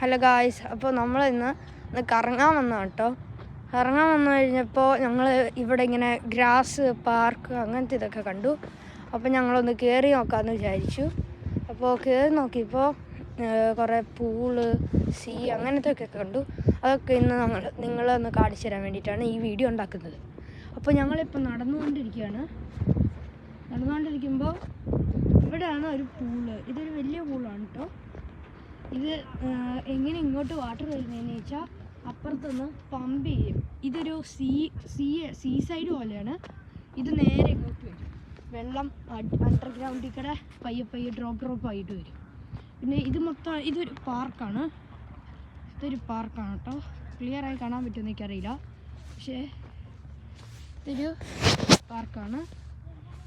Hello guys, അപ്പോൾ നമ്മൾ ഇന്ന് കറങ്ങാൻ വന്നതാണ് കേട്ടോ. കറങ്ങാൻ വന്നു കഴിഞ്ഞപ്പോൾ ഞങ്ങൾ ഇവിടെ ഇങ്ങനെ ഗ്രാസ് പാർക്ക് അങ്ങനത്തെ ഇതൊക്കെ കണ്ടു. അപ്പോൾ ഞങ്ങളൊന്ന് കയറി നോക്കാമെന്ന് വിചാരിച്ചു. അപ്പോൾ കയറി നോക്കിയപ്പോൾ കുറേ പൂള്, അങ്ങനത്തെ ഒക്കെ കണ്ടു. അതൊക്കെ ഇന്ന് നിങ്ങളൊന്ന് കാണിച്ചു തരാൻ വേണ്ടിയിട്ടാണ് ഈ വീഡിയോ ഉണ്ടാക്കുന്നത്. അപ്പോൾ ഞങ്ങളിപ്പോൾ നടന്നുകൊണ്ടിരിക്കുമ്പോൾ ഇവിടെയാണ് ഒരു പൂള്. ഇതൊരു വലിയ പൂളാണ് കേട്ടോ. ഇത് എങ്ങനെ ഇങ്ങോട്ട് വാട്ടർ വരുന്നതെന്ന് വെച്ചാൽ അപ്പുറത്തുനിന്ന് പമ്പ് ചെയ്യും. ഇതൊരു സീ സൈഡ് പോലെയാണ്. ഇത് നേരെ ഇങ്ങോട്ട് വരും. വെള്ളം അണ്ടർഗ്രൗണ്ടിൽ കൂടെ പയ്യെ ഡ്രോപ്പ് ആയിട്ട് വരും. പിന്നെ ഇത് മൊത്തം ഇതൊരു പാർക്കാണ് കേട്ടോ. ക്ലിയറായി കാണാൻ പറ്റുമെന്ന് എനിക്കറിയില്ല, പക്ഷേ ഇതൊരു പാർക്കാണ്.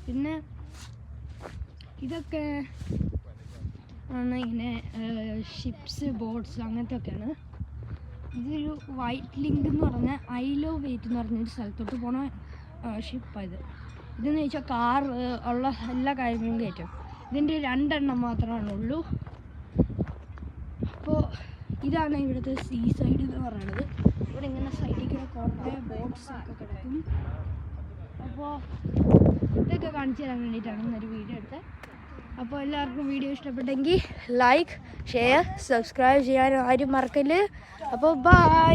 പിന്നെ ഇതൊക്കെ ആണ് ഇങ്ങനെ ഷിപ്സ്, ബോട്ട്സ് അങ്ങനത്തെ ഒക്കെയാണ്. ഇതൊരു വൈറ്റ് ലിങ്ക് എന്ന് പറഞ്ഞ ഐ ലവ് വെയിറ്റ് എന്ന് പറഞ്ഞൊരു സ്ഥലത്തോട്ട് പോണ ഷിപ്പാണ്. ഇതെന്ന് വെച്ചാൽ കാർ ഉള്ള എല്ലാ കാര്യങ്ങളും കയറ്റും. ഇതിൻ്റെ 2 എണ്ണം മാത്രമാണ് ഉള്ളൂ. അപ്പോൾ ഇതാണ് ഇവിടുത്തെ സീ സൈഡ് എന്ന് പറയുന്നത്. ഇവിടെ ഇങ്ങനെ സൈഡിൽ കൂടെ കുറേ ബോട്ട്സ് ഒക്കെ കിടക്കും. അപ്പോൾ ഇതൊക്കെ കാണിച്ചു തരാൻ വേണ്ടിയിട്ടാണ് ഇന്നൊരു വീഡിയോ എടുത്തത്. അപ്പോൾ എല്ലാവർക്കും വീഡിയോ ഇഷ്ടപ്പെട്ടെങ്കിൽ ലൈക്ക്, ഷെയർ, സബ്സ്ക്രൈബ് ചെയ്യാനും ആരും മറക്കല്ല്. അപ്പോൾ ബൈ.